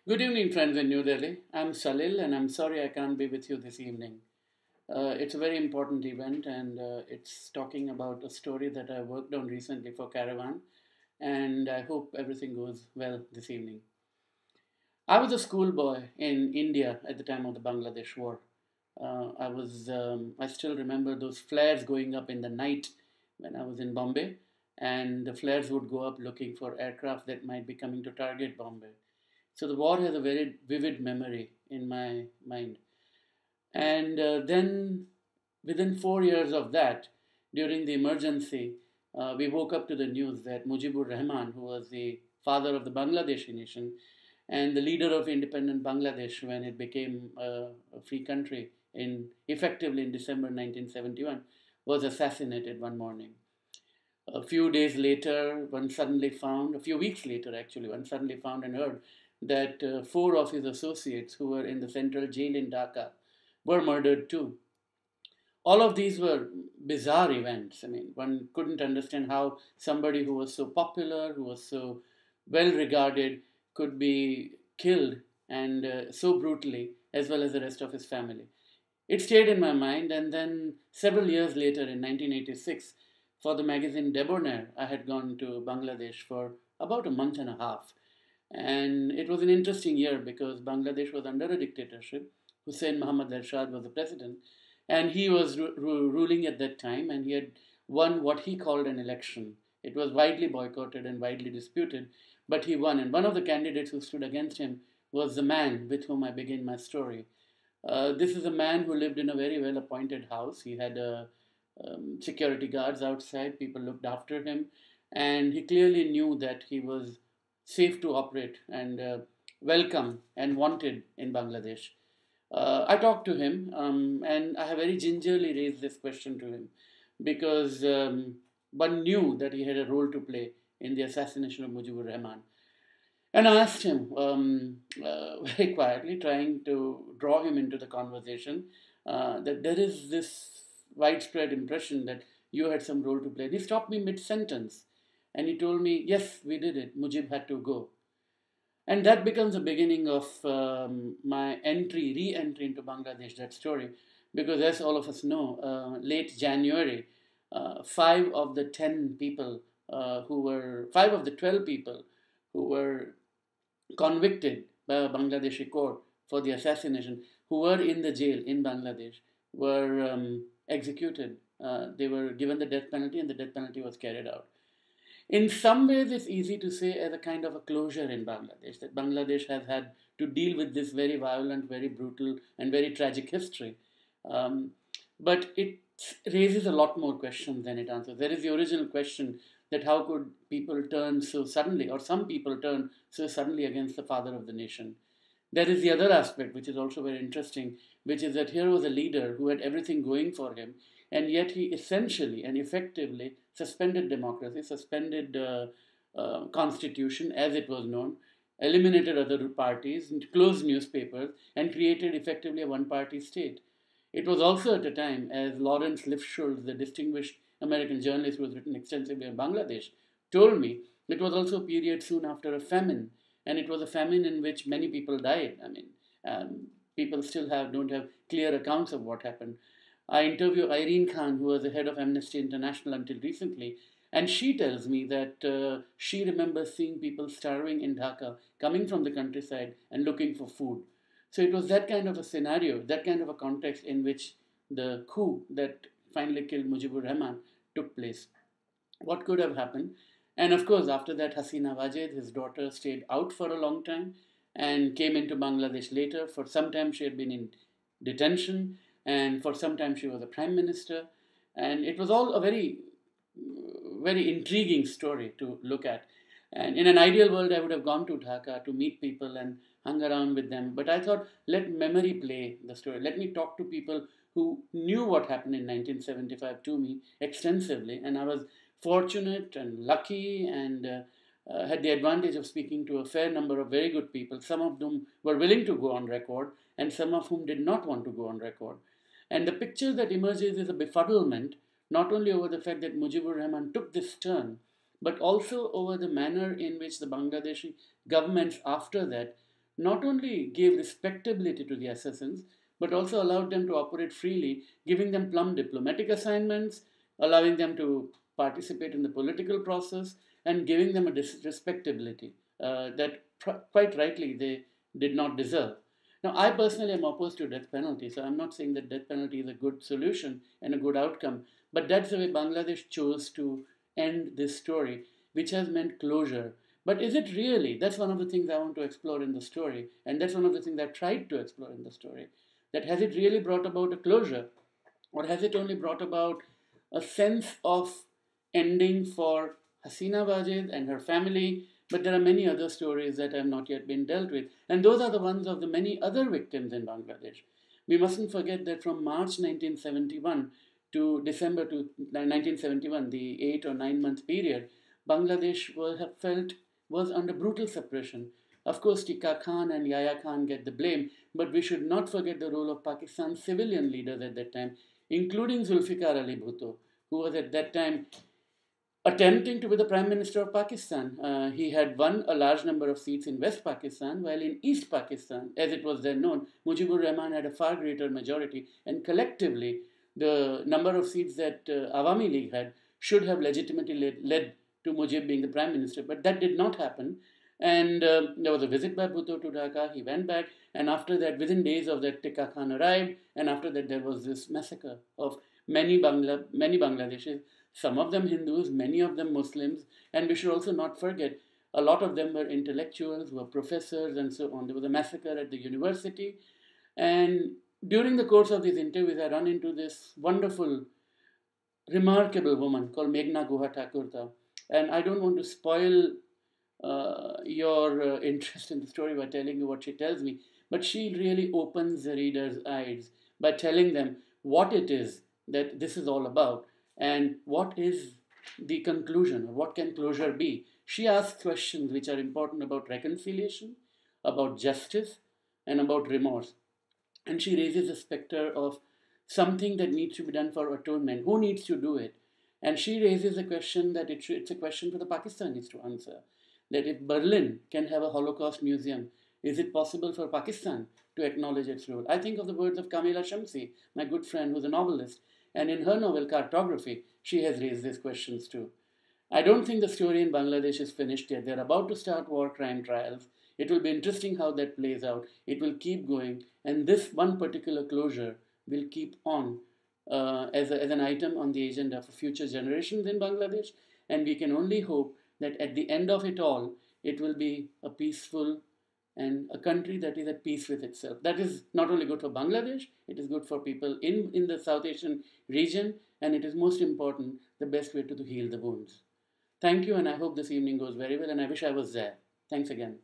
Good evening, friends in New Delhi. I'm Salil, and I'm sorry I can't be with you this evening. It's a very important event, and it's talking about a story that I worked on recently for Caravan, and I hope everything goes well this evening. I was a schoolboy in India at the time of the Bangladesh War. I still remember those flares going up in the night when I was in Bombay, and the flares would go up looking for aircraft that might be coming to target Bombay. So the war has a very vivid memory in my mind. And then, within 4 years of that, during the emergency, we woke up to the news that Mujibur Rahman, who was the father of the Bangladeshi nation and the leader of independent Bangladesh when it became a free country effectively in December 1971, was assassinated one morning. A few days later, a few weeks later actually, one suddenly found and heard that four of his associates who were in the central jail in Dhaka were murdered too. All of these were bizarre events. I mean, one couldn't understand how somebody who was so popular, who was so well regarded, could be killed and so brutally, as well as the rest of his family. It stayed in my mind, and then several years later, in 1986, for the magazine Debonair, I had gone to Bangladesh for about a month and a half. And it was an interesting year because Bangladesh was under a dictatorship. Hussein Muhammad Ershad was the president, and he was ruling at that time, and he had won what he called an election. It was widely boycotted and widely disputed, but he won. And one of the candidates who stood against him was the man with whom I begin my story. This is a man who lived in a very well appointed house. He had security guards outside, people looked after him, and he clearly knew that he was safe to operate and welcome and wanted in Bangladesh. I talked to him and I have very gingerly raised this question to him because one knew that he had a role to play in the assassination of Mujibur Rahman. And I asked him very quietly, trying to draw him into the conversation, that there is this widespread impression that you had some role to play. And he stopped me mid sentence and he told me, yes, we did it. Mujib had to go. And that becomes the beginning of my re entry into Bangladesh, that story. Because as all of us know, late January, 5 of the 12 people who were convicted by a Bangladeshi court for the assassination, who were in the jail in Bangladesh, were executed. They were given the death penalty, and the death penalty was carried out. In some ways, it's easy to say as a kind of a closure in Bangladesh, that Bangladesh has had to deal with this very violent, very brutal, and very tragic history. Um, but it raises a lot more questions than it answers. There is the original question that how could people turn so suddenly, or some people turn so suddenly against the father of the nation? There is the other aspect, which is also very interesting, which is that here was a leader who had everything going for him, and yet he essentially and effectively suspended democracy, suspended constitution as it was known, eliminated other parties, closed newspapers, and created effectively a one-party state. It was also at a time, as Lawrence Lifshultz, the distinguished American journalist who has written extensively on Bangladesh, told me, it was also a period soon after a famine, and it was a famine in which many people died. I mean, people still don't have clear accounts of what happened. I interview Irene Khan, who was the head of Amnesty International until recently, and she tells me that she remembers seeing people starving in Dhaka, coming from the countryside and looking for food. So it was that kind of a scenario, that kind of a context in which the coup that finally killed Mujibur Rahman took place. What could have happened? And of course, after that, Hasina Wajed, his daughter, stayed out for a long time and came into Bangladesh later. For some time, she had been in detention, and for some time, she was a prime minister. And it was all a very intriguing story to look at. And in an ideal world, I would have gone to Dhaka to meet people and hung around with them. But I thought, let memory play the story. Let me talk to people who knew what happened in 1975 to me extensively. And I was fortunate and lucky and had the advantage of speaking to a fair number of very good people, some of whom were willing to go on record and some of whom did not want to go on record. And the picture that emerges is a befuddlement, not only over the fact that Mujibur Rahman took this turn, but also over the manner in which the Bangladeshi governments after that not only gave respectability to the assassins, but also allowed them to operate freely, giving them plum diplomatic assignments, allowing them to participate in the political process, and giving them a respectability that quite rightly they did not deserve. Now, I personally am opposed to death penalty, so I'm not saying that death penalty is a good solution and a good outcome, but that's the way Bangladesh chose to end this story, which has meant closure. But is it really? That's one of the things I want to explore in the story, and that's one of the things I've tried to explore in the story. That has it really brought about a closure, or has it only brought about a sense of ending for Hasina Wajid and her family? But there are many other stories that have not yet been dealt with, and those are the ones of the many other victims in Bangladesh. We mustn't forget that from March 1971 to December 1971, the 8 or 9 month period, Bangladesh was under brutal suppression. Of course, Tika Khan and Yahya Khan get the blame, but we should not forget the role of Pakistan's civilian leaders at that time, including Zulfikar Ali Bhutto, who was at that time attempting to be the Prime Minister of Pakistan. He had won a large number of seats in West Pakistan, while in East Pakistan, as it was then known, Mujibur Rahman had a far greater majority, and collectively, the number of seats that Awami League had should have legitimately led to Mujib being the Prime Minister, but that did not happen. And there was a visit by Bhutto to Dhaka. He went back, and after that, within days of that, Tika Khan arrived, and after that, there was this massacre of many Bangladeshis, some of them Hindus, many of them Muslims, and we should also not forget a lot of them were intellectuals, were professors, and so on. There was a massacre at the university, and during the course of these interviews, I run into this wonderful, remarkable woman called Meghna Guha Thakurta, and I don't want to spoil your interest in the story by telling you what she tells me, but she really opens the reader's eyes by telling them what it is that this is all about and what is the conclusion or what can closure be. She asks questions which are important about reconciliation, about justice, and about remorse. And she raises the specter of something that needs to be done for atonement. Who needs to do it? And she raises a question that it's a question for the Pakistanis to answer. That if Berlin can have a Holocaust museum, is it possible for Pakistan to acknowledge its role? I think of the words of Kamila Shamsi, my good friend who's a novelist, and in her novel Cartography, she has raised these questions too. I don't think the story in Bangladesh is finished yet. They're about to start war crime trials. It will be interesting how that plays out. It will keep going, and this one particular closure will keep on as an item on the agenda for future generations in Bangladesh. And we can only hope that at the end of it all, it will be a peaceful and a country that is at peace with itself. That is not only good for Bangladesh, it is good for people in the South Asian region, and it is most important, the best way to heal the wounds. Thank you, and I hope this evening goes very well, and I wish I was there. Thanks again.